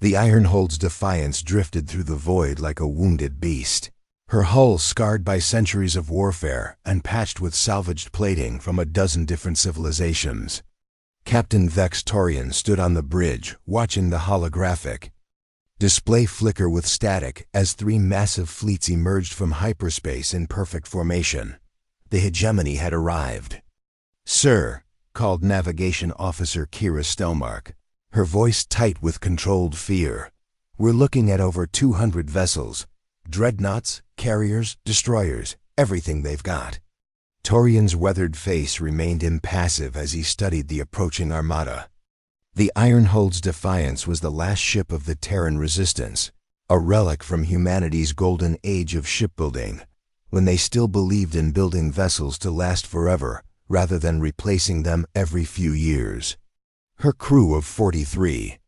The Ironhold's Defiance drifted through the void like a wounded beast, her hull scarred by centuries of warfare and patched with salvaged plating from a dozen different civilizations. Captain Vex Torian stood on the bridge, watching the holographic display flicker with static as three massive fleets emerged from hyperspace in perfect formation. The hegemony had arrived. "Sir," called Navigation Officer Kira Stelmark, her voice tight with controlled fear, "we're looking at over 200 vessels. Dreadnoughts, carriers, destroyers, everything they've got." Torian's weathered face remained impassive as he studied the approaching armada. The Ironhold's Defiance was the last ship of the Terran Resistance, a relic from humanity's golden age of shipbuilding, when they still believed in building vessels to last forever rather than replacing them every few years. Her crew of 43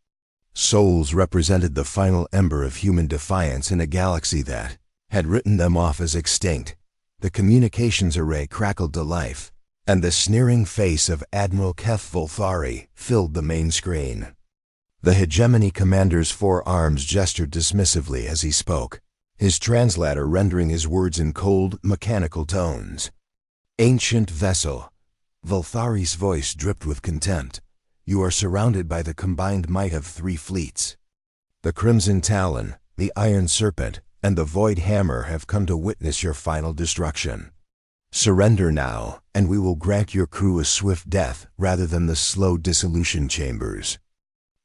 souls represented the final ember of human defiance in a galaxy that had written them off as extinct. The communications array crackled to life, and the sneering face of Admiral Keth Volthari filled the main screen. The hegemony commander's four arms gestured dismissively as he spoke, his translator rendering his words in cold, mechanical tones. "Ancient vessel," Volthari's voice dripped with contempt, "you are surrounded by the combined might of three fleets. The Crimson Talon, the Iron Serpent, and the Void Hammer have come to witness your final destruction. Surrender now, and we will grant your crew a swift death rather than the slow dissolution chambers."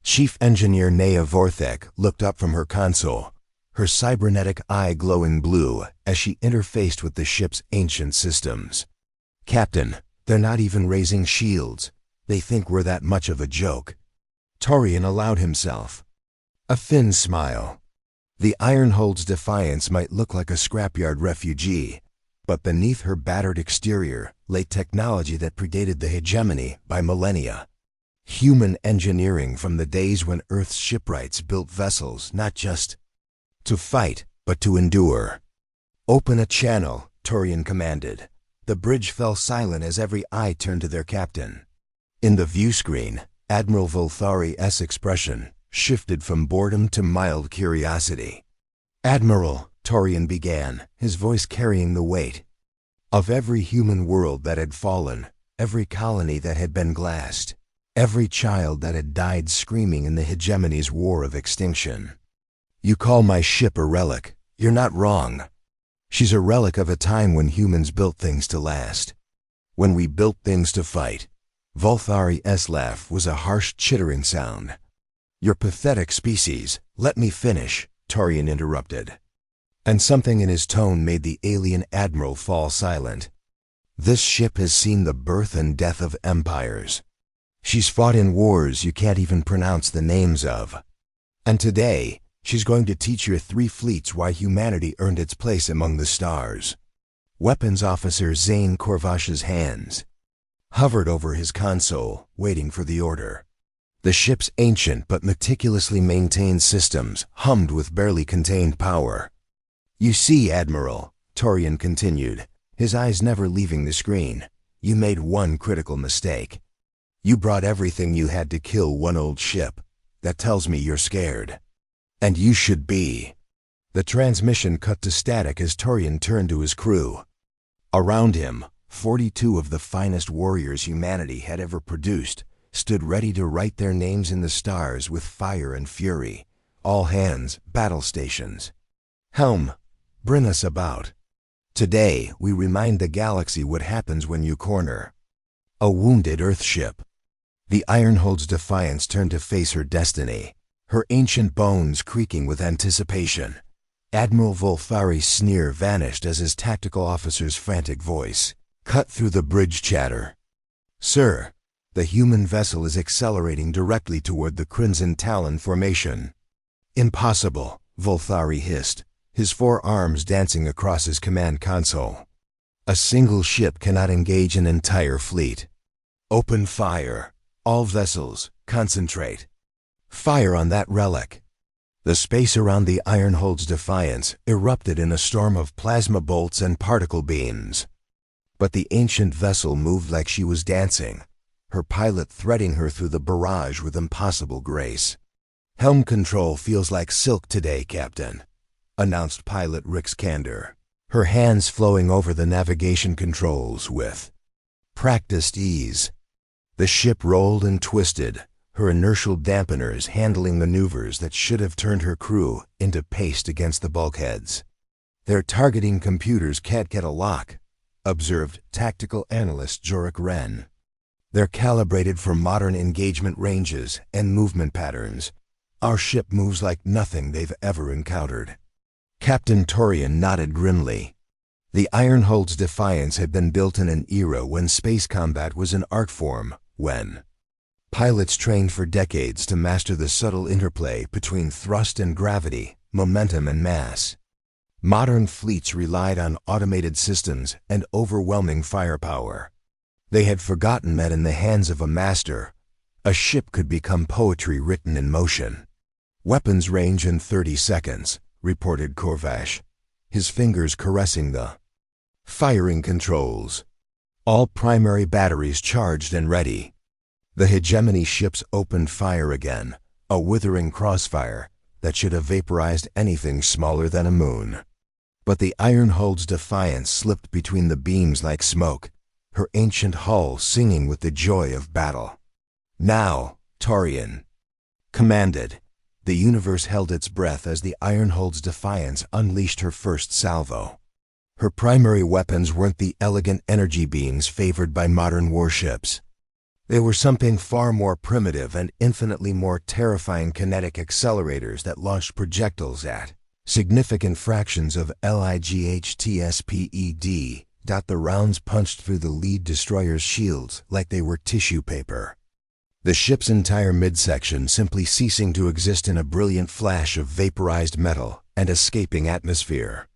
Chief Engineer Nea Vorthek looked up from her console, her cybernetic eye glowing blue as she interfaced with the ship's ancient systems. "Captain, they're not even raising shields. They think we're that much of a joke." Torian allowed himself a thin smile. The Ironhold's Defiance might look like a scrapyard refugee, but beneath her battered exterior lay technology that predated the hegemony by millennia. Human engineering from the days when Earth's shipwrights built vessels not just to fight, but to endure. "Open a channel," Torian commanded. The bridge fell silent as every eye turned to their captain. In the view screen, Admiral Volthari's expression shifted from boredom to mild curiosity. "Admiral," Torian began, his voice carrying the weight of every human world that had fallen, every colony that had been glassed, every child that had died screaming in the hegemony's war of extinction. "You call my ship a relic. You're not wrong. She's a relic of a time when humans built things to last. When we built things to fight." Volthari's laugh was a harsh chittering sound. "Your pathetic species, let me finish," Torian interrupted. And something in his tone made the alien admiral fall silent. "This ship has seen the birth and death of empires. She's fought in wars you can't even pronounce the names of. And today, she's going to teach your three fleets why humanity earned its place among the stars." Weapons Officer Zane Korvash's hands hovered over his console, waiting for the order. The ship's ancient but meticulously maintained systems hummed with barely contained power. "You see, Admiral," Torian continued, his eyes never leaving the screen, "you made one critical mistake. You brought everything you had to kill one old ship. That tells me you're scared. And you should be." The transmission cut to static as Torian turned to his crew. Around him, 42 of the finest warriors humanity had ever produced stood ready to write their names in the stars with fire and fury. All hands, battle stations. "Helm, bring us about. Today, we remind the galaxy what happens when you corner a wounded Earthship." The Ironhold's Defiance turned to face her destiny, her ancient bones creaking with anticipation. Admiral Volthari's sneer vanished as his tactical officer's frantic voice cut through the bridge chatter. "Sir, the human vessel is accelerating directly toward the Crimson Talon formation." "Impossible," Volthari hissed, his four arms dancing across his command console. "A single ship cannot engage an entire fleet. Open fire. All vessels, concentrate. Fire on that relic." The space around the Ironhold's Defiance erupted in a storm of plasma bolts and particle beams. But the ancient vessel moved like she was dancing, her pilot threading her through the barrage with impossible grace. "Helm control feels like silk today, Captain," announced pilot Rix Kander, her hands flowing over the navigation controls with practiced ease. The ship rolled and twisted, her inertial dampeners handling maneuvers that should have turned her crew into paste against the bulkheads. "Their targeting computers can't get a lock," observed tactical analyst Jorik Wren. "They're calibrated for modern engagement ranges and movement patterns. Our ship moves like nothing they've ever encountered." Captain Torian nodded grimly. The Ironhold's Defiance had been built in an era when space combat was an art form, when pilots trained for decades to master the subtle interplay between thrust and gravity, momentum and mass. Modern fleets relied on automated systems and overwhelming firepower. They had forgotten that in the hands of a master, a ship could become poetry written in motion. "Weapons range in 30 seconds, reported Korvash, his fingers caressing the firing controls. "All primary batteries charged and ready." The hegemony ships opened fire again, a withering crossfire that should have vaporized anything smaller than a moon. But the Ironhold's Defiance slipped between the beams like smoke, her ancient hull singing with the joy of battle. "Now," Torian commanded. The universe held its breath as the Ironhold's Defiance unleashed her first salvo. Her primary weapons weren't the elegant energy beams favored by modern warships. They were something far more primitive and infinitely more terrifying: kinetic accelerators that launched projectiles at significant fractions of LIGHTSPED. The rounds punched through the lead destroyer's shields like they were tissue paper, the ship's entire midsection simply ceasing to exist in a brilliant flash of vaporized metal and escaping atmosphere.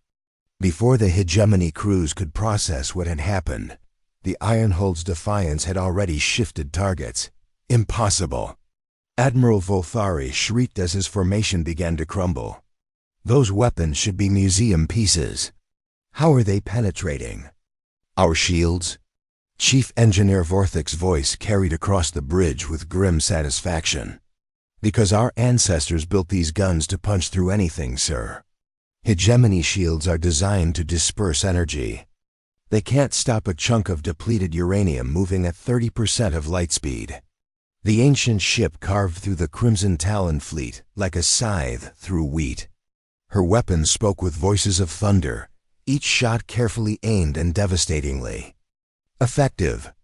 Before the hegemony crews could process what had happened, the Ironhold's Defiance had already shifted targets. Impossible! Admiral Volthari shrieked as his formation began to crumble. "Those weapons should be museum pieces. How are they penetrating our shields?" Chief Engineer Vorthic's voice carried across the bridge with grim satisfaction. "Because our ancestors built these guns to punch through anything, sir. Hegemony shields are designed to disperse energy. They can't stop a chunk of depleted uranium moving at 30% of light speed." The ancient ship carved through the Crimson Talon fleet like a scythe through wheat. Her weapons spoke with voices of thunder, each shot carefully aimed and devastatingly effective.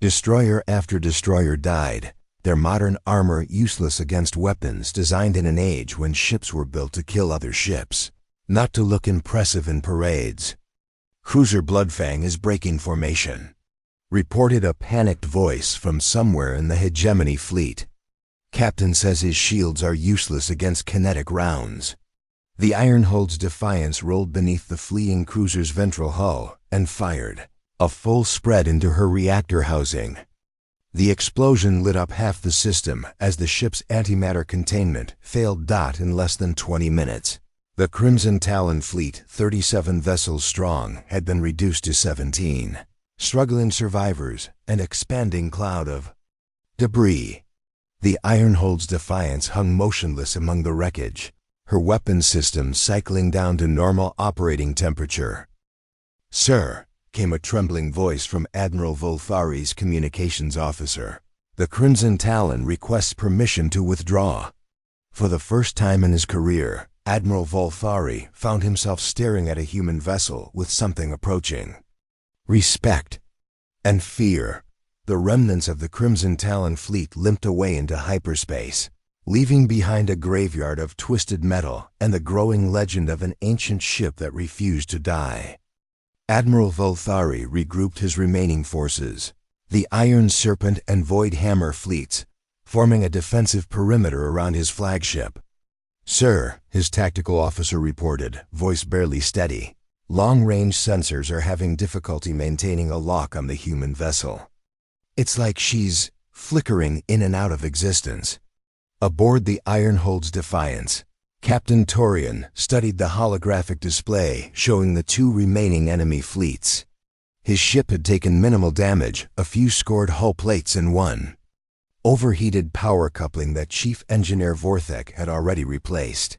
Destroyer after destroyer died, their modern armor useless against weapons designed in an age when ships were built to kill other ships, not to look impressive in parades. "Cruiser Bloodfang is breaking formation," reported a panicked voice from somewhere in the hegemony fleet. "Captain says his shields are useless against kinetic rounds." The Ironhold's Defiance rolled beneath the fleeing cruiser's ventral hull and fired a full spread into her reactor housing. The explosion lit up half the system as the ship's antimatter containment failed in less than 20 minutes. The Crimson Talon fleet, 37 vessels strong, had been reduced to 17. Struggling survivors, an expanding cloud of debris. The Ironhold's Defiance hung motionless among the wreckage, her weapons systems cycling down to normal operating temperature. "Sir," came a trembling voice from Admiral Volthari's communications officer, "the Crimson Talon requests permission to withdraw." For the first time in his career, Admiral Volthari found himself staring at a human vessel with something approaching respect and fear. The remnants of the Crimson Talon fleet limped away into hyperspace, leaving behind a graveyard of twisted metal and the growing legend of an ancient ship that refused to die. Admiral Volthari regrouped his remaining forces, the Iron Serpent and Void Hammer fleets, forming a defensive perimeter around his flagship. "Sir," his tactical officer reported, voice barely steady, "long-range sensors are having difficulty maintaining a lock on the human vessel. It's like she's flickering in and out of existence." Aboard the Ironhold's Defiance, Captain Torian studied the holographic display showing the two remaining enemy fleets. His ship had taken minimal damage, a few scored hull plates and one overheated power coupling that Chief Engineer Vorthek had already replaced.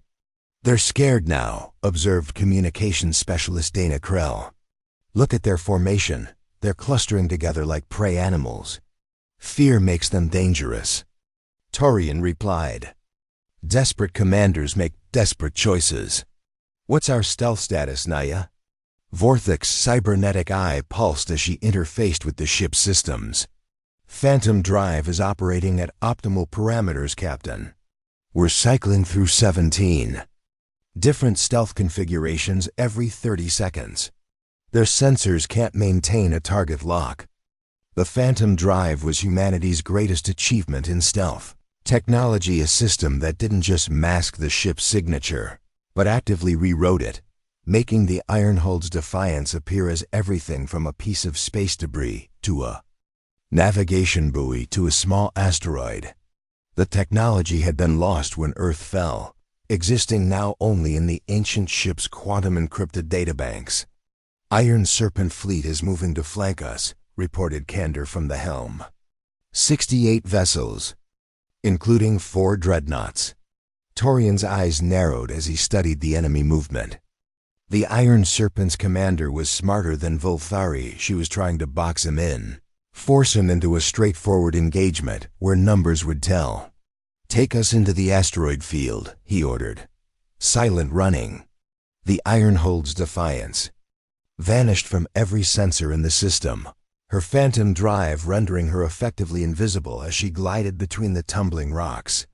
"They're scared now," observed Communications Specialist Dana Krell. "Look at their formation. They're clustering together like prey animals. Fear makes them dangerous." Torian replied, "Desperate commanders make desperate choices. What's our stealth status, Naya?" Vorthek's cybernetic eye pulsed as she interfaced with the ship's systems. "Phantom drive is operating at optimal parameters, Captain. We're cycling through 17 different stealth configurations every 30 seconds. Their sensors can't maintain a target lock." The Phantom drive was humanity's greatest achievement in stealth. Technology, a system that didn't just mask the ship's signature, but actively rewrote it, making the Ironhull's Defiance appear as everything from a piece of space debris to a navigation buoy to a small asteroid. The technology had been lost when Earth fell, existing now only in the ancient ship's quantum-encrypted databanks. "Iron Serpent fleet is moving to flank us," reported Kander from the helm. 68 vessels, including 4 dreadnoughts. Torian's eyes narrowed as he studied the enemy movement. The Iron Serpent's commander was smarter than Volthari. She was trying to box him in, force him into a straightforward engagement where numbers would tell. "Take us into the asteroid field," he ordered. Silent running. The Ironhull's Defiance vanished from every sensor in the system, her phantom drive rendering her effectively invisible as she glided between the tumbling rocks.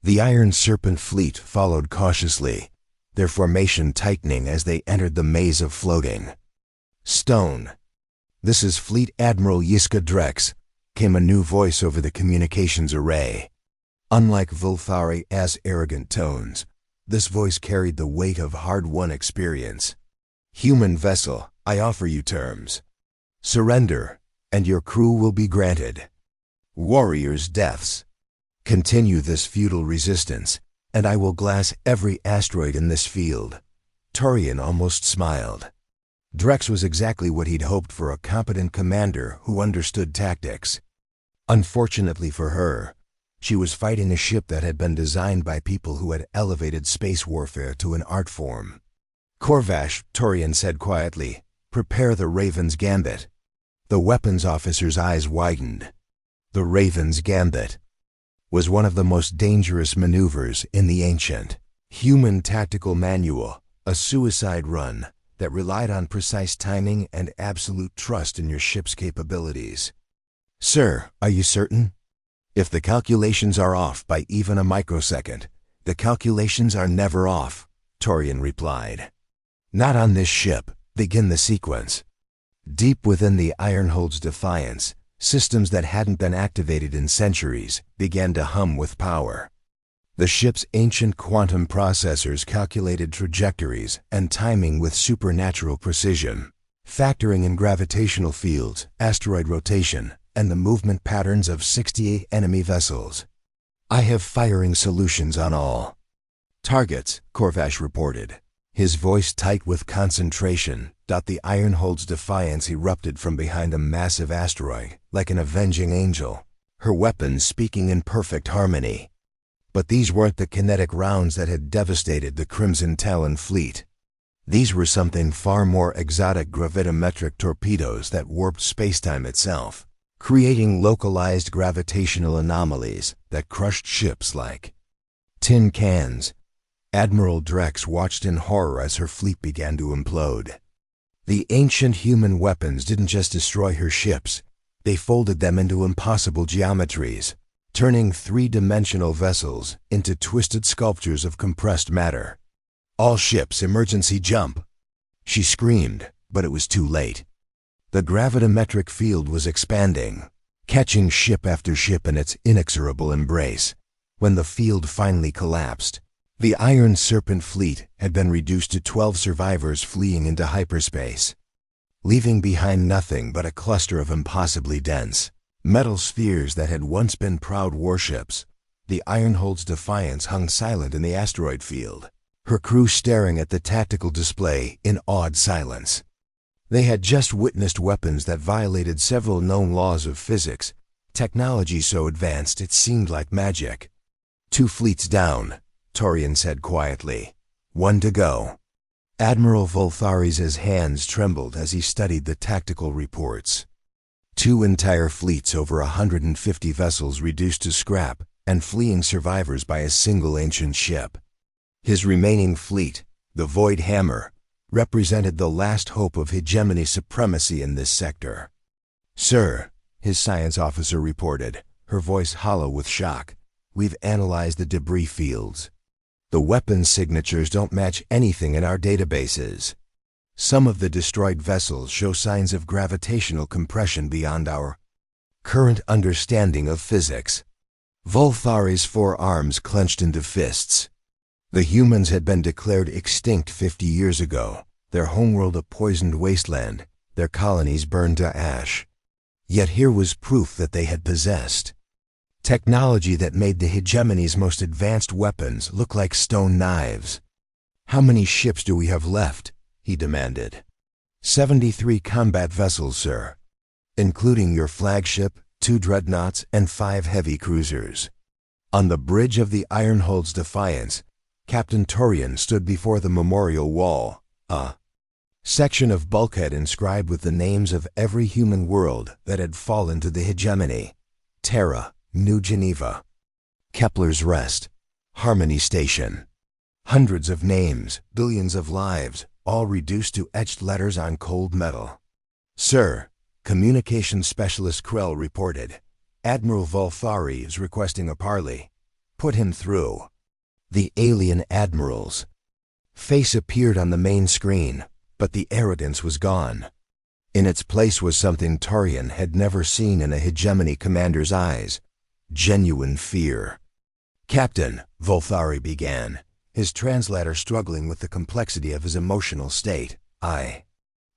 The Iron Serpent fleet followed cautiously, their formation tightening as they entered the maze of floating stone. "This is Fleet Admiral Yiska Drex," came a new voice over the communications array. Unlike Volthari's arrogant tones, this voice carried the weight of hard-won experience. "Human vessel, I offer you terms. Surrender, and your crew will be granted warriors' deaths. Continue this futile resistance, and I will glass every asteroid in this field." Torian almost smiled. Drex was exactly what he'd hoped for, a competent commander who understood tactics. Unfortunately for her, she was fighting a ship that had been designed by people who had elevated space warfare to an art form. "Korvash," Torian said quietly, "prepare the Raven's Gambit." The weapons officer's eyes widened. The Raven's Gambit was one of the most dangerous maneuvers in the ancient human tactical manual, a suicide run that relied on precise timing and absolute trust in your ship's capabilities. "Sir, are you certain?" "If the calculations are off by even a microsecond, the calculations are never off," Torian replied. "Not on this ship. Begin the sequence." Deep within the Ironhull's Defiance, systems that hadn't been activated in centuries began to hum with power. The ship's ancient quantum processors calculated trajectories and timing with supernatural precision, factoring in gravitational fields, asteroid rotation, and the movement patterns of 68 enemy vessels. "I have firing solutions on all targets," Korvash reported, his voice tight with concentration. The Ironhull's Defiance erupted from behind a massive asteroid, like an avenging angel, her weapons speaking in perfect harmony. But these weren't the kinetic rounds that had devastated the Crimson Talon fleet. These were something far more exotic: gravitometric torpedoes that warped spacetime itself, creating localized gravitational anomalies that crushed ships like tin cans. Admiral Drex watched in horror as her fleet began to implode. The ancient human weapons didn't just destroy her ships, they folded them into impossible geometries, turning three-dimensional vessels into twisted sculptures of compressed matter. "All ships, emergency jump!" She screamed, but it was too late. The gravitometric field was expanding, catching ship after ship in its inexorable embrace. When the field finally collapsed, the Iron Serpent fleet had been reduced to 12 survivors fleeing into hyperspace, leaving behind nothing but a cluster of impossibly dense metal spheres that had once been proud warships. The Ironhull's Defiance hung silent in the asteroid field, her crew staring at the tactical display in awed silence. They had just witnessed weapons that violated several known laws of physics, Technology so advanced it seemed like magic. 2 fleets down, Torian said quietly. 1 to go. Admiral Volthari's hands trembled as he studied the tactical reports. 2 entire fleets, over 150 vessels reduced to scrap, and fleeing survivors by a single ancient ship. His remaining fleet, the Void Hammer, represented the last hope of hegemony supremacy in this sector. "Sir," his science officer reported, her voice hollow with shock, "we've analyzed the debris fields. The weapons signatures don't match anything in our databases. Some of the destroyed vessels show signs of gravitational compression beyond our current understanding of physics." Volthari's forearms clenched into fists. The humans had been declared extinct 50 years ago, their homeworld a poisoned wasteland, their colonies burned to ash. Yet here was proof that they had possessed technology that made the hegemony's most advanced weapons look like stone knives. "How many ships do we have left?" he demanded. 73 combat vessels, sir, including your flagship, 2 dreadnoughts, and 5 heavy cruisers. On the bridge of the Ironhold's Defiance, Captain Torian stood before the memorial wall, a section of bulkhead inscribed with the names of every human world that had fallen to the hegemony: Terra, New Geneva, Kepler's Rest, Harmony Station. Hundreds of names, billions of lives, all reduced to etched letters on cold metal. "Sir," Communications Specialist Krell reported, "Admiral Volthari is requesting a parley." "Put him through." The alien admiral's face appeared on the main screen, but the arrogance was gone. In its place was something Torian had never seen in a hegemony commander's eyes: genuine fear. "Captain," Volthari began, his translator struggling with the complexity of his emotional state, "I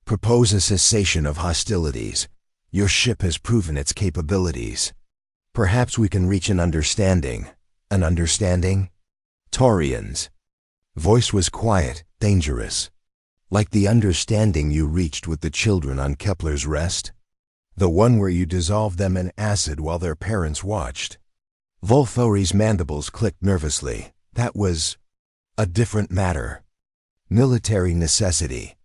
propose a cessation of hostilities. Your ship has proven its capabilities. Perhaps we can reach an understanding." "An understanding?" Torian's voice was quiet, dangerous. "Like the understanding you reached with the children on Kepler's Rest? The one where you dissolved them in acid while their parents watched?" Volthari's mandibles clicked nervously. "That was a different matter. Military necessity."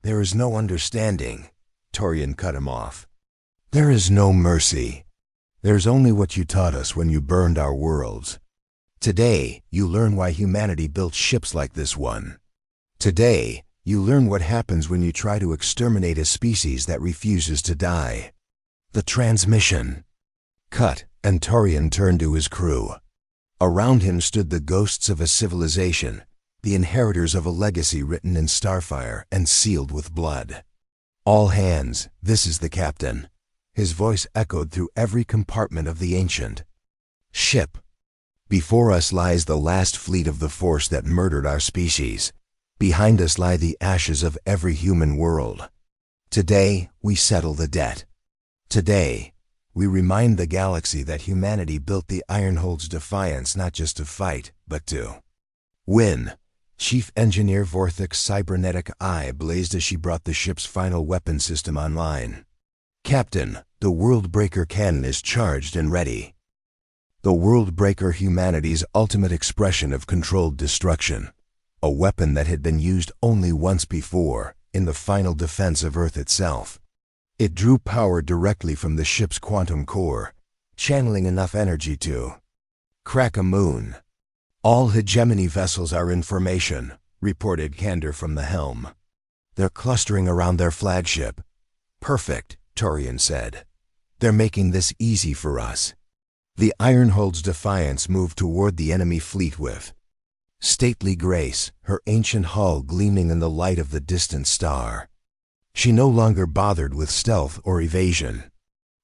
"There is no understanding," Torian cut him off. "There is no mercy. There's only what you taught us when you burned our worlds. Today, you learn why humanity built ships like this one. Today, you learn what happens when you try to exterminate a species that refuses to die." The transmission cut, and Torian turned to his crew. Around him stood the ghosts of a civilization, the inheritors of a legacy written in starfire and sealed with blood. "All hands, this is the captain." His voice echoed through every compartment of the ancient ship. "Before us lies the last fleet of the force that murdered our species. Behind us lie the ashes of every human world. Today, we settle the debt. Today, we remind the galaxy that humanity built the Ironhold's Defiance not just to fight, but to win." Chief Engineer Vorthic's cybernetic eye blazed as she brought the ship's final weapon system online. "Captain, the Worldbreaker cannon is charged and ready." The Worldbreaker, humanity's ultimate expression of controlled destruction. A weapon that had been used only once before, in the final defense of Earth itself. It drew power directly from the ship's quantum core, channeling enough energy to crack a moon. "All hegemony vessels are in formation," reported Kander from the helm. "They're clustering around their flagship." "Perfect," Torian said. "They're making this easy for us." The Ironhold's Defiance moved toward the enemy fleet with stately grace, her ancient hull gleaming in the light of the distant star. She no longer bothered with stealth or evasion.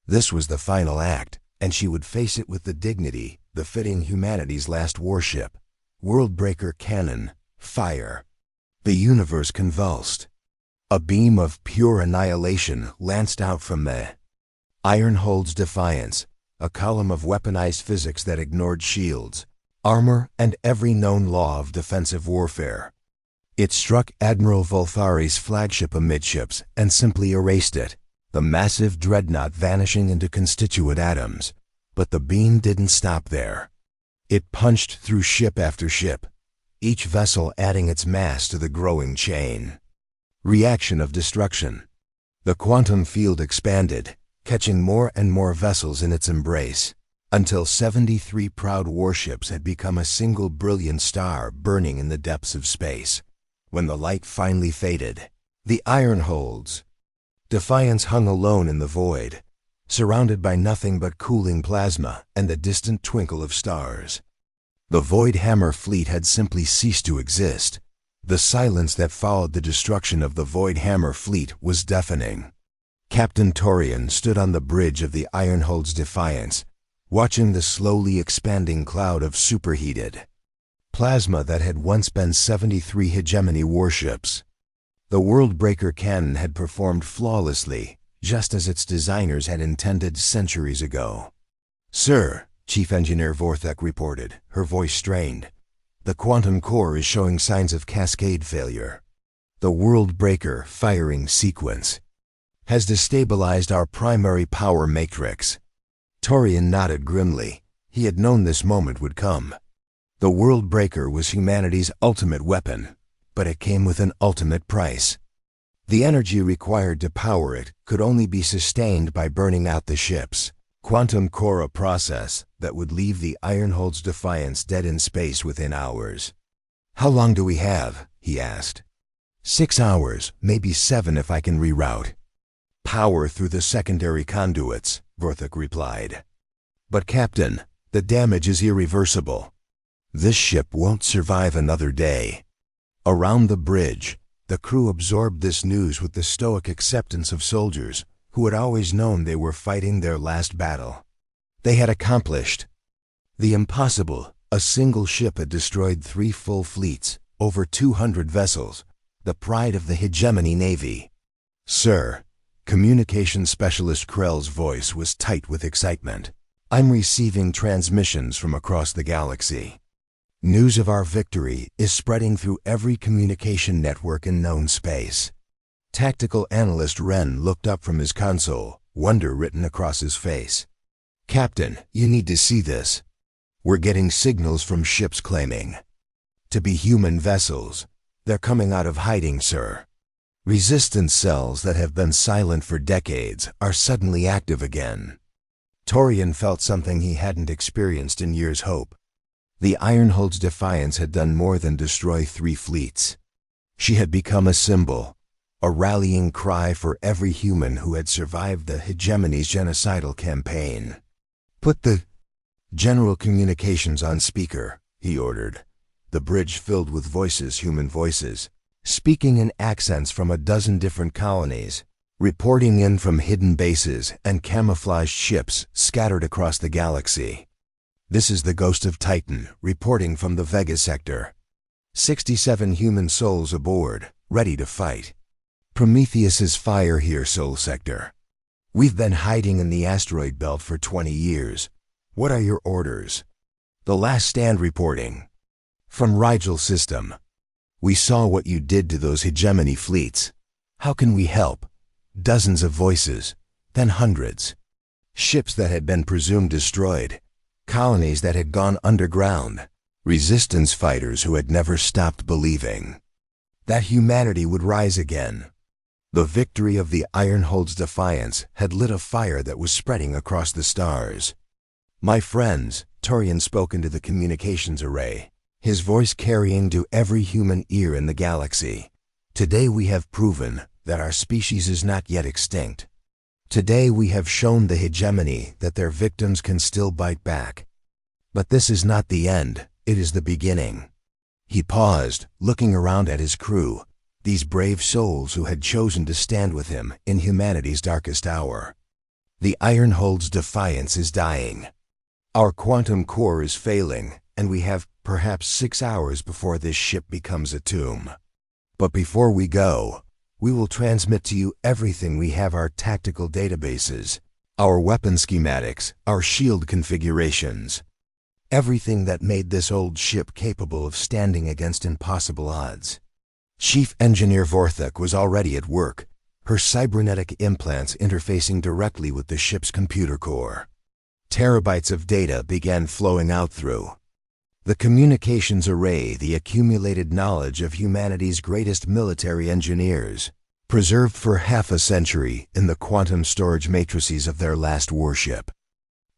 This was the final act, and she would face it with the dignity befitting humanity's last warship. Worldbreaker cannon, fire. The universe convulsed. A beam of pure annihilation lanced out from the Ironhold's Defiance, a column of weaponized physics that ignored shields, armor, and every known law of defensive warfare. It struck Admiral Volthari's flagship amidships and simply erased it, the massive dreadnought vanishing into constituent atoms. But the beam didn't stop there. It punched through ship after ship, each vessel adding its mass to the growing chain. Reaction of destruction. The quantum field expanded, catching more and more vessels in its embrace, until 73 proud warships had become a single brilliant star burning in the depths of space. When the light finally faded, the Ironholds Defiance hung alone in the void, surrounded by nothing but cooling plasma and the distant twinkle of stars. The Void Hammer fleet had simply ceased to exist. The silence that followed the destruction of the Void Hammer fleet was deafening. Captain Torian stood on the bridge of the Ironholds Defiance, watching the slowly expanding cloud of superheated plasma that had once been 73 hegemony warships. The Worldbreaker cannon had performed flawlessly, just as its designers had intended centuries ago. "Sir," Chief Engineer Vorthek reported, her voice strained, "the quantum core is showing signs of cascade failure. The Worldbreaker firing sequence has destabilized our primary power matrix." Torian nodded grimly. He had known this moment would come. The Worldbreaker was humanity's ultimate weapon, but it came with an ultimate price. The energy required to power it could only be sustained by burning out the ship's quantum core, a process that would leave the Ironholds Defiance dead in space within hours. "How long do we have?" he asked. 6 hours, maybe 7 if I can reroute power through the secondary conduits," Vorthek replied. "But Captain, the damage is irreversible. This ship won't survive another day." Around the bridge, the crew absorbed this news with the stoic acceptance of soldiers who had always known they were fighting their last battle. They had accomplished the impossible. A single ship had destroyed 3 full fleets, over 200 vessels, the pride of the hegemony navy. "Sir," Communications Specialist Krell's voice was tight with excitement, "I'm receiving transmissions from across the galaxy. News of our victory is spreading through every communication network in known space." Tactical Analyst Wren looked up from his console, wonder written across his face. "Captain, you need to see this. We're getting signals from ships claiming to be human vessels. They're coming out of hiding, sir. Resistance cells that have been silent for decades are suddenly active again." Torian felt something he hadn't experienced in years. Hope. The Ironholds Defiance had done more than destroy 3 fleets. She had become a symbol, a rallying cry for every human who had survived the hegemony's genocidal campaign. "Put the general communications on speaker," he ordered. The bridge filled with voices, human voices, speaking in accents from a dozen different colonies, reporting in from hidden bases and camouflaged ships scattered across the galaxy. "This is the Ghost of Titan, reporting from the Vega sector. 67 human souls aboard, ready to fight. Prometheus's fire here, Soul Sector. We've been hiding in the asteroid belt for 20 years. What are your orders?" "The Last Stand reporting. From Rigel System. We saw what you did to those hegemony fleets. How can we help?" Dozens of voices, then hundreds. Ships that had been presumed destroyed, colonies that had gone underground, resistance fighters who had never stopped believing that humanity would rise again. The victory of the Ironholds Defiance had lit a fire that was spreading across the stars. "My friends," Torian spoke into the communications array, his voice carrying to every human ear in the galaxy. "Today we have proven that our species is not yet extinct. Today we have shown the hegemony that their victims can still bite back. But this is not the end, it is the beginning." He paused, looking around at his crew, these brave souls who had chosen to stand with him in humanity's darkest hour. "The Ironholds Defiance is dying. Our quantum core is failing, and we have perhaps 6 hours before this ship becomes a tomb. But before we go, we will transmit to you everything we have: our tactical databases, our weapon schematics, our shield configurations. Everything that made this old ship capable of standing against impossible odds." Chief Engineer Vorthek was already at work, her cybernetic implants interfacing directly with the ship's computer core. Terabytes of data began flowing out through the communications array, the accumulated knowledge of humanity's greatest military engineers, preserved for half a century in the quantum storage matrices of their last warship.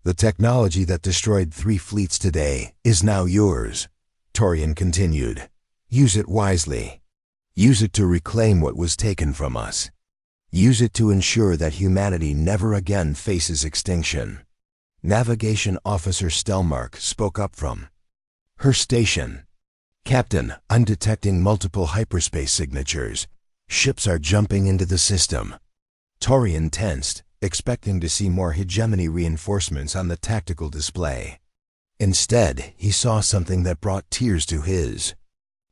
The technology that destroyed 3 fleets today is now yours, Torian continued. Use it wisely. Use it to reclaim what was taken from us. Use it to ensure that humanity never again faces extinction. Navigation Officer Stelmark spoke up from her station. Captain, I'm detecting multiple hyperspace signatures. Ships are jumping into the system. Torian tensed, expecting to see more hegemony reinforcements on the tactical display. Instead, he saw something that brought tears to his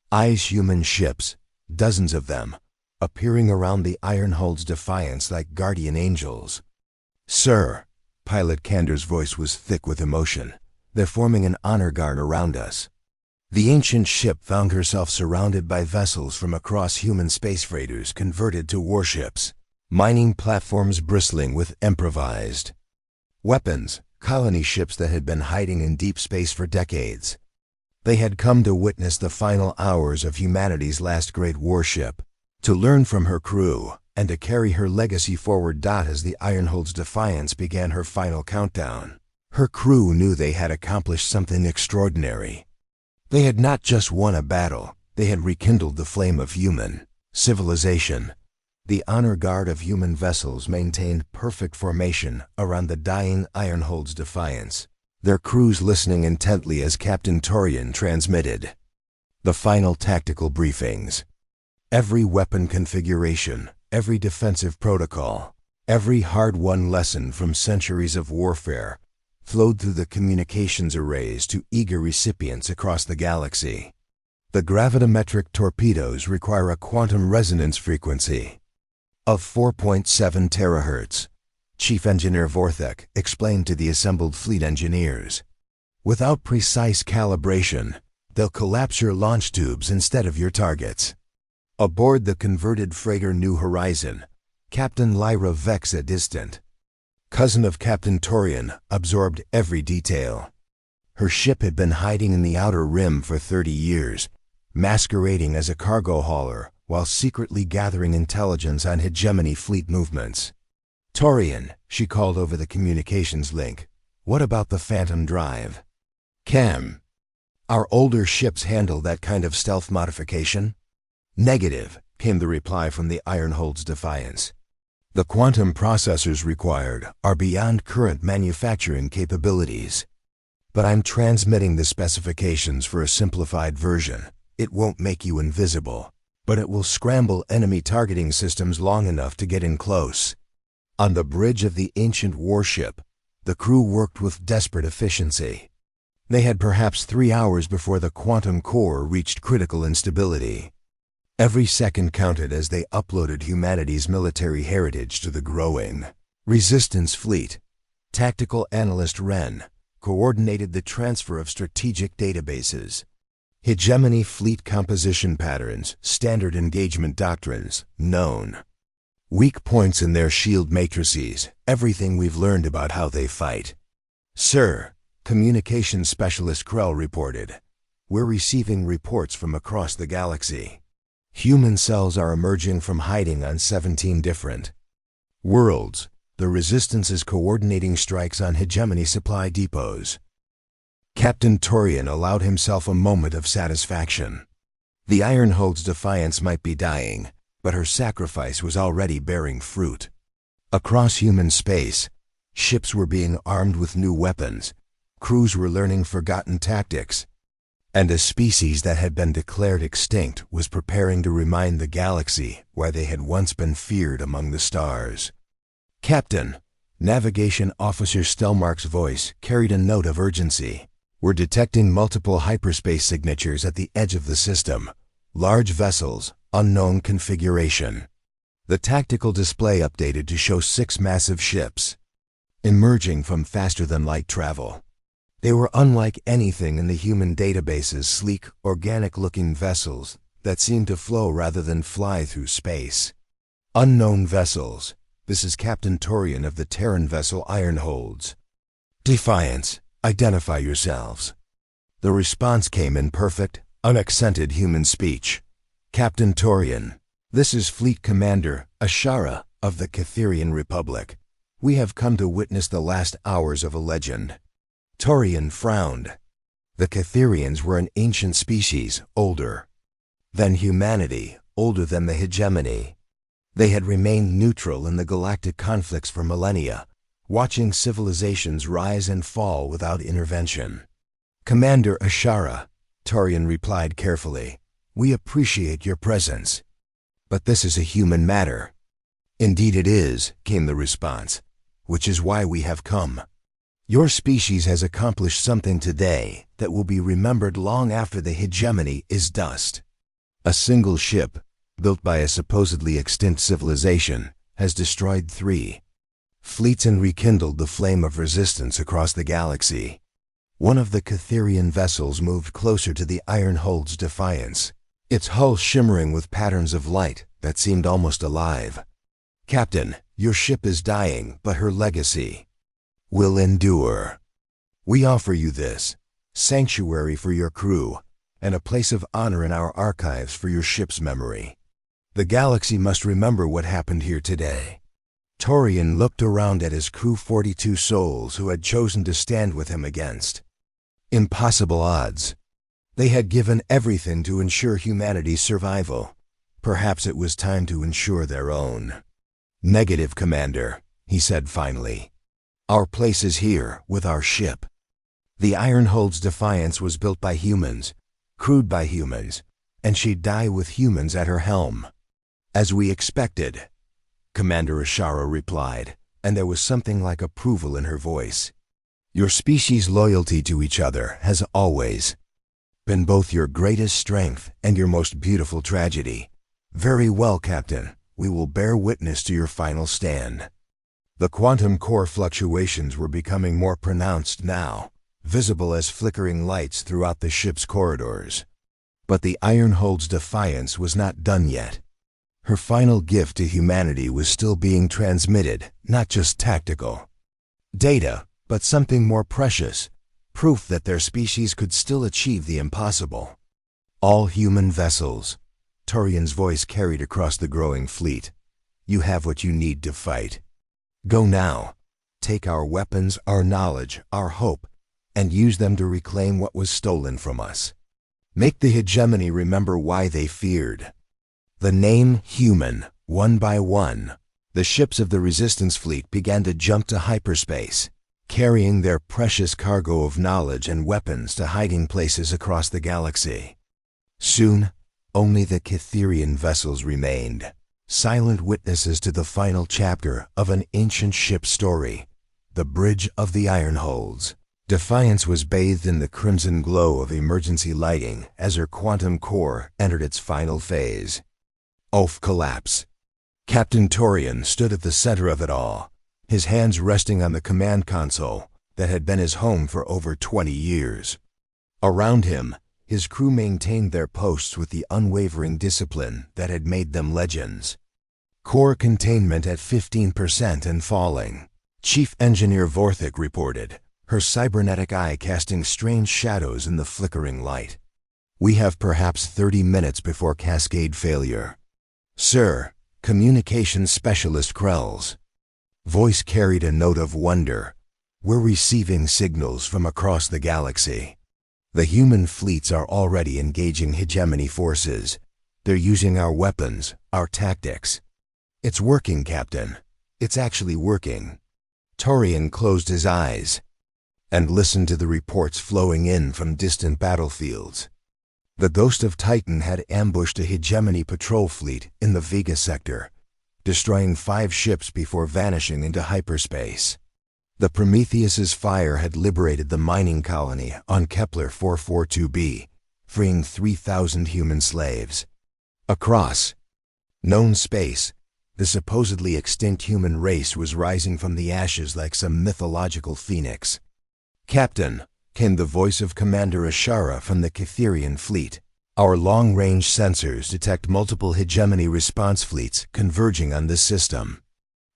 eyes. Human ships, dozens of them, appearing around the Ironhull's Defiance like guardian angels. Sir, Pilot Kander's voice was thick with emotion. They're forming an honor guard around us. The ancient ship found herself surrounded by vessels from across human space freighters converted to warships, mining platforms bristling with improvised weapons, colony ships that had been hiding in deep space for decades. They had come to witness the final hours of humanity's last great warship, to learn from her crew, and to carry her legacy forward. As the Ironhull's Defiance began her final countdown, her crew knew they had accomplished something extraordinary. They had not just won a battle, they had rekindled the flame of human civilization. The honor guard of human vessels maintained perfect formation around the dying Ironhull's Defiance, their crews listening intently as Captain Torian transmitted the final tactical briefings. Every weapon configuration, every defensive protocol, every hard-won lesson from centuries of warfare flowed through the communications arrays to eager recipients across the galaxy. The gravimetric torpedoes require a quantum resonance frequency of 4.7 terahertz, Chief Engineer Vorthek explained to the assembled fleet engineers. Without precise calibration, they'll collapse your launch tubes instead of your targets. Aboard the converted freighter New Horizon, Captain Lyra Vex, a distant cousin of Captain Torian, absorbed every detail. Her ship had been hiding in the Outer Rim for 30 years, masquerading as a cargo hauler while secretly gathering intelligence on hegemony fleet movements. Torian, she called over the communications link, what about the Phantom Drive? Can our older ships handle that kind of stealth modification? Negative, came the reply from the Ironhull's Defiance. The quantum processors required are beyond current manufacturing capabilities. But I'm transmitting the specifications for a simplified version. It won't make you invisible, but it will scramble enemy targeting systems long enough to get in close. On the bridge of the ancient warship, the crew worked with desperate efficiency. They had perhaps 3 hours before the quantum core reached critical instability. Every second counted as they uploaded humanity's military heritage to the growing Resistance fleet. Tactical Analyst Wren coordinated the transfer of strategic databases. Hegemony fleet composition patterns, standard engagement doctrines, known weak points in their shield matrices, everything we've learned about how they fight. Sir, Communications Specialist Krell reported, we're receiving reports from across the galaxy. Human cells are emerging from hiding on 17 different worlds. The Resistance is coordinating strikes on hegemony supply depots. Captain Torian allowed himself a moment of satisfaction. The Ironhull's Defiance might be dying, but her sacrifice was already bearing fruit. Across human space, ships were being armed with new weapons, crews were learning forgotten tactics, and a species that had been declared extinct was preparing to remind the galaxy why they had once been feared among the stars. Captain, Navigation Officer Stelmark's voice carried a note of urgency. We're detecting multiple hyperspace signatures at the edge of the system. Large vessels, unknown configuration. The tactical display updated to show 6 massive ships emerging from faster-than-light travel. They were unlike anything in the human databases, sleek, organic-looking vessels that seemed to flow rather than fly through space. Unknown vessels. This is Captain Torian of the Terran vessel Ironholds. Defiance, identify yourselves. The response came in perfect, unaccented human speech. Captain Torian, this is Fleet Commander Ashara of the Catherian Republic. We have come to witness the last hours of a legend. Torian frowned. The Catherians were an ancient species, older than humanity, older than the hegemony. They had remained neutral in the galactic conflicts for millennia, watching civilizations rise and fall without intervention. Commander Ashara, Torian replied carefully, we appreciate your presence. But this is a human matter. Indeed it is, came the response, which is why we have come. Your species has accomplished something today that will be remembered long after the hegemony is dust. A single ship, built by a supposedly extinct civilization, has destroyed 3 fleets and rekindled the flame of resistance across the galaxy. One of the Catherian vessels moved closer to the Ironhold's Defiance, its hull shimmering with patterns of light that seemed almost alive. Captain, your ship is dying, but her legacy will endure. We offer you this sanctuary for your crew and a place of honor in our archives for your ship's memory. The galaxy must remember what happened here today. Torian looked around at his crew, 42 souls who had chosen to stand with him against impossible odds. They had given everything to ensure humanity's survival. Perhaps it was time to ensure their own. Negative, Commander, he said finally. Our place is here with our ship. The Ironhold's Defiance was built by humans, crewed by humans, and she'd die with humans at her helm. As we expected, Commander Ashara replied, and there was something like approval in her voice. Your species' loyalty to each other has always been both your greatest strength and your most beautiful tragedy. Very well, Captain. We will bear witness to your final stand. The quantum core fluctuations were becoming more pronounced now, visible as flickering lights throughout the ship's corridors. But the Ironhold's Defiance was not done yet. Her final gift to humanity was still being transmitted, not just tactical data, but something more precious, proof that their species could still achieve the impossible. All human vessels, Torian's voice carried across the growing fleet. You have what you need to fight. Go now. Take our weapons, our knowledge, our hope, and use them to reclaim what was stolen from us. Make the hegemony remember why they feared the name human. One by one, the ships of the Resistance fleet began to jump to hyperspace, carrying their precious cargo of knowledge and weapons to hiding places across the galaxy. Soon, only the Catherian vessels remained, silent witnesses to the final chapter of an ancient ship story, the Bridge of the Ironholds. Defiance was bathed in the crimson glow of emergency lighting as her quantum core entered its final phase. Collapse. Captain Torian stood at the center of it all, his hands resting on the command console that had been his home for over 20 years. Around him, his crew maintained their posts with the unwavering discipline that had made them legends. Core containment at 15% and falling, Chief Engineer Vorthik reported, her cybernetic eye casting strange shadows in the flickering light. We have perhaps 30 minutes before cascade failure. Sir, Communications Specialist Krell's voice carried a note of wonder. We're receiving signals from across the galaxy. The human fleets are already engaging hegemony forces. They're using our weapons, our tactics. It's working, Captain. It's actually working. Torian closed his eyes and listened to the reports flowing in from distant battlefields. The Ghost of Titan had ambushed a hegemony patrol fleet in the Vega sector, destroying 5 ships before vanishing into hyperspace. The Prometheus's fire had liberated the mining colony on Kepler 442b, freeing 3,000 human slaves. Across known space, the supposedly extinct human race was rising from the ashes like some mythological phoenix. Captain, came the voice of Commander Ashara from the Catherian fleet. Our long-range sensors detect multiple hegemony response fleets converging on this system.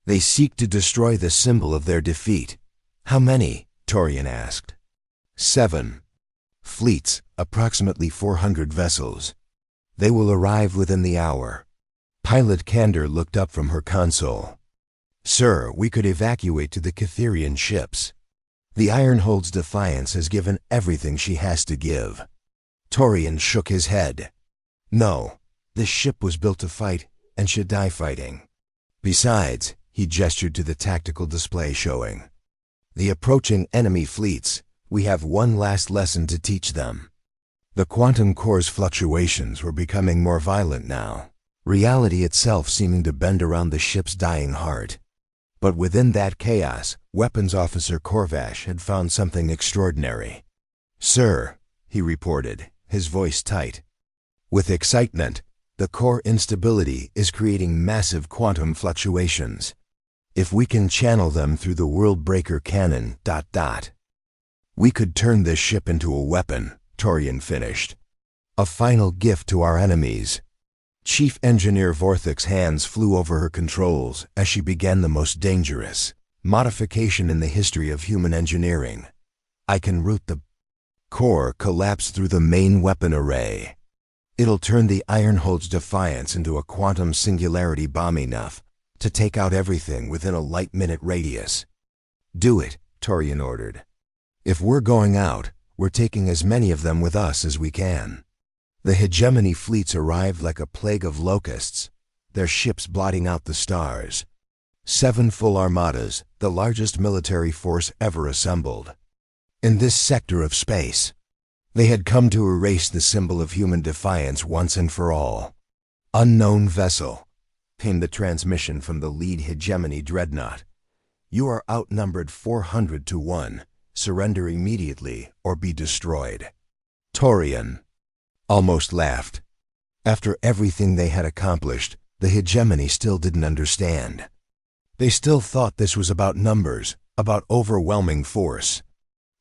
They seek to destroy the symbol of their defeat. How many? Torian asked. 7 fleets, approximately 400 vessels. They will arrive within the hour. Pilot Candor looked up from her console. Sir, we could evacuate to the Catherian ships. The Ironhold's Defiance has given everything she has to give. Torian shook his head. No, this ship was built to fight and should die fighting. Besides, he gestured to the tactical display showing the approaching enemy fleets. We have one last lesson to teach them. The quantum core's fluctuations were becoming more violent now, reality itself seeming to bend around the ship's dying heart. But within that chaos, Weapons Officer Korvash had found something extraordinary. Sir, he reported, his voice tight with excitement, the core instability is creating massive quantum fluctuations. If we can channel them through the World Breaker cannon, we could turn this ship into a weapon, Torian finished. A final gift to our enemies. Chief Engineer Vorthic's hands flew over her controls as she began the most dangerous modification in the history of human engineering. I can route the core collapse through the main weapon array. It'll turn the Ironhold's Defiance into a quantum singularity bomb enough to take out everything within a light-minute radius. Do it, Torian ordered. If we're going out, we're taking as many of them with us as we can. The hegemony fleets arrived like a plague of locusts, their ships blotting out the stars. 7 full armadas, the largest military force ever assembled. In this sector of space, they had come to erase the symbol of human defiance once and for all. Unknown vessel, came the transmission from the lead hegemony dreadnought. You are outnumbered 400 to 1. Surrender immediately or be destroyed. Torian almost laughed. After everything they had accomplished, the hegemony still didn't understand. They still thought this was about numbers, about overwhelming force.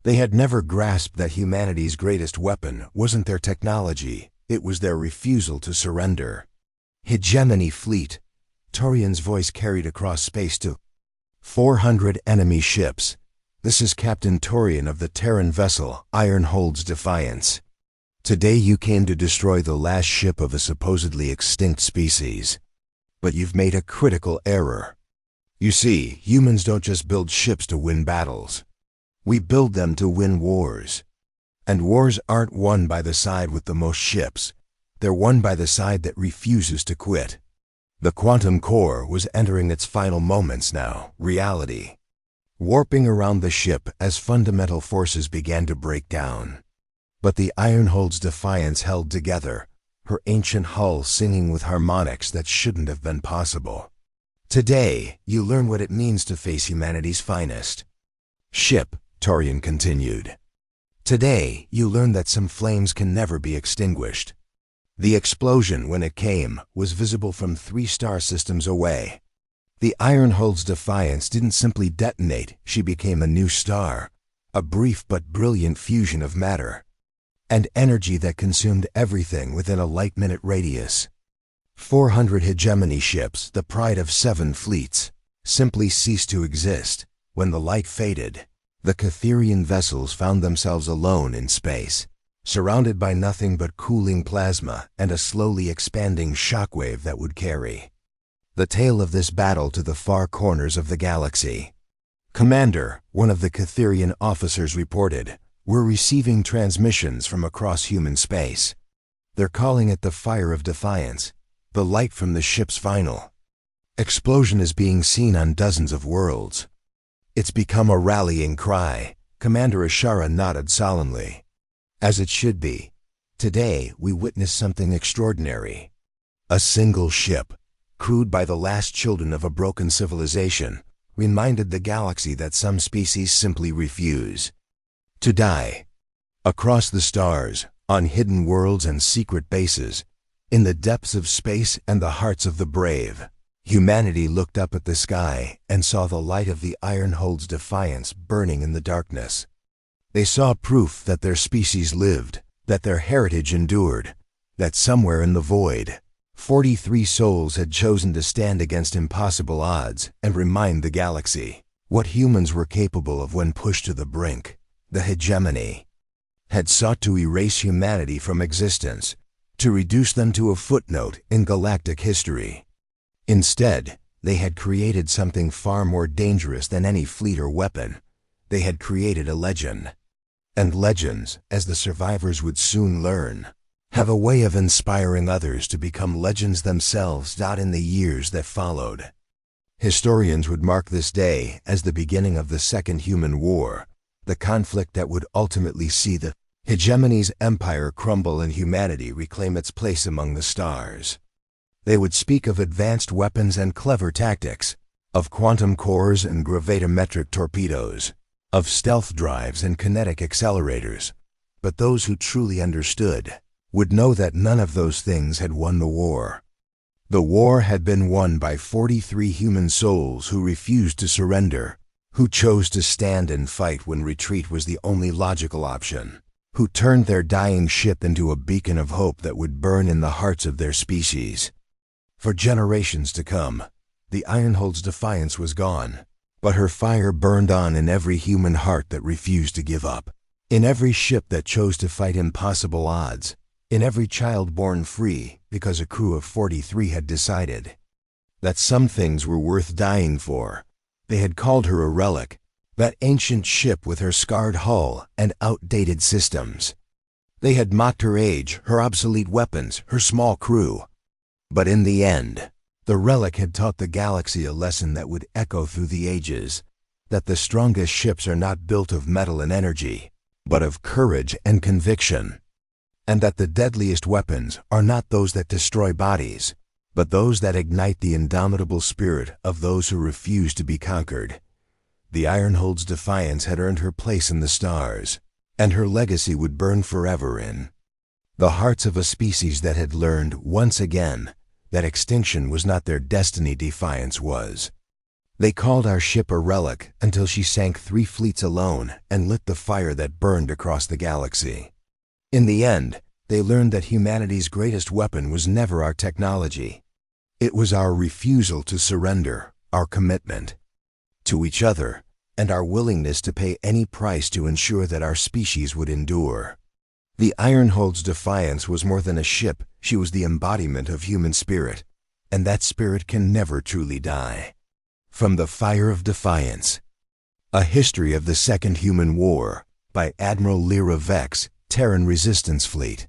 They had never grasped that humanity's greatest weapon wasn't their technology, it was their refusal to surrender. Hegemony fleet. Torian's voice carried across space to 400 enemy ships. This is Captain Torian of the Terran vessel Ironhold's Defiance. Today you came to destroy the last ship of a supposedly extinct species. But you've made a critical error. You see, humans don't just build ships to win battles. We build them to win wars. And wars aren't won by the side with the most ships. They're won by the side that refuses to quit. The quantum core was entering its final moments now, reality, warping around the ship as fundamental forces began to break down. But the Ironhold's Defiance held together, her ancient hull singing with harmonics that shouldn't have been possible. Today, you learn what it means to face humanity's finest ship, Torian continued. Today, you learn that some flames can never be extinguished. The explosion, when it came, was visible from 3 star systems away. The Ironhold's Defiance didn't simply detonate, she became a new star, a brief but brilliant fusion of matter and energy that consumed everything within a light-minute radius. 400 hegemony ships, the pride of 7 fleets, simply ceased to exist. When the light faded, the Catherian vessels found themselves alone in space, surrounded by nothing but cooling plasma and a slowly expanding shockwave that would carry the tale of this battle to the far corners of the galaxy. Commander, one of the Catherian officers reported, we're receiving transmissions from across human space. They're calling it the Fire of Defiance, the light from the ship's final explosion is being seen on dozens of worlds. It's become a rallying cry. Commander Ashara nodded solemnly. As it should be. Today, we witnessed something extraordinary. A single ship, crewed by the last children of a broken civilization, reminded the galaxy that some species simply refuse to die. Across the stars, on hidden worlds and secret bases, in the depths of space and the hearts of the brave, humanity looked up at the sky and saw the light of the Ironhold's Defiance burning in the darkness. They saw proof that their species lived, that their heritage endured. that somewhere in the void, 43 souls had chosen to stand against impossible odds and remind the galaxy what humans were capable of when pushed to the brink. The hegemony had sought to erase humanity from existence, to reduce them to a footnote in galactic history. Instead, they had created something far more dangerous than any fleet or weapon. They had created a legend. And legends, as the survivors would soon learn, have a way of inspiring others to become legends themselves. In the years that followed, historians would mark this day as the beginning of the Second Human War, the conflict that would ultimately see the hegemony's empire crumble and humanity reclaim its place among the stars. They would speak of advanced weapons and clever tactics, of quantum cores and gravimetric torpedoes, of stealth drives and kinetic accelerators. But those who truly understood would know that none of those things had won the war. The war had been won by 43 human souls who refused to surrender, who chose to stand and fight when retreat was the only logical option, who turned their dying ship into a beacon of hope that would burn in the hearts of their species. For generations to come, the Ironhold's defiance was gone, but her fire burned on in every human heart that refused to give up, in every ship that chose to fight impossible odds, in every child born free because a crew of 43 had decided that some things were worth dying for. They had called her a relic, that ancient ship with her scarred hull and outdated systems. They had mocked her age, her obsolete weapons, her small crew. But in the end, the relic had taught the galaxy a lesson that would echo through the ages, that the strongest ships are not built of metal and energy, but of courage and conviction, and that the deadliest weapons are not those that destroy bodies, but those that ignite the indomitable spirit of those who refuse to be conquered. The Ironhold's defiance had earned her place in the stars, and her legacy would burn forever in the hearts of a species that had learned once again that extinction was not their destiny. Defiance was. They called our ship a relic until she sank 3 fleets alone and lit the fire that burned across the galaxy. In the end, they learned that humanity's greatest weapon was never our technology. It was our refusal to surrender, our commitment to each other, and our willingness to pay any price to ensure that our species would endure. The Ironhold's defiance was more than a ship. She was the embodiment of human spirit, and that spirit can never truly die. From the Fire of Defiance, A History of the Second Human War, by Admiral Lyra Vex, Terran Resistance Fleet.